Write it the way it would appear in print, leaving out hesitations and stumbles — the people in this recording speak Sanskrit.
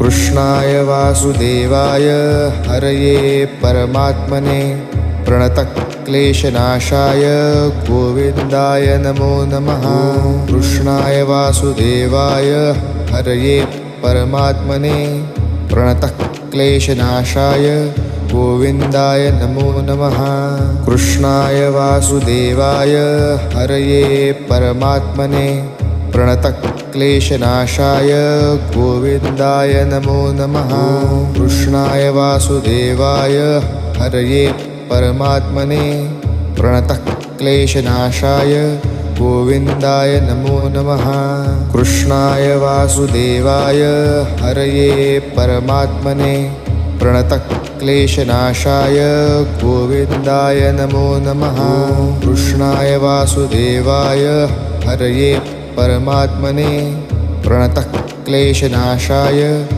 कृष्णाय वासुदेवाय हरये परमात्मने प्रणतक्लेशनाशाय गोविन्दाय नमो नमः। कृष्णाय वासुदेवाय हरये परमात्मने प्रणतक्लेशनाशाय गोविन्दाय नमो नमः। कृष्णाय वासुदेवाय हरये परमात्मने प्रणतक्लेशनाशाय गोविन्दाय नमो नमः। कृष्णाय वासुदेवाय हरये परमात्मने प्रणतक्लेशनाशाय गोविन्दाय नमो नमः। कृष्णाय वासुदेवाय हरये परमात्मने प्रणतक्लेशनाशाय गोविन्दाय नमो नमः। कृष्णाय वासुदेवाय हरये परमात्मने प्रणतक्लेशनाशाय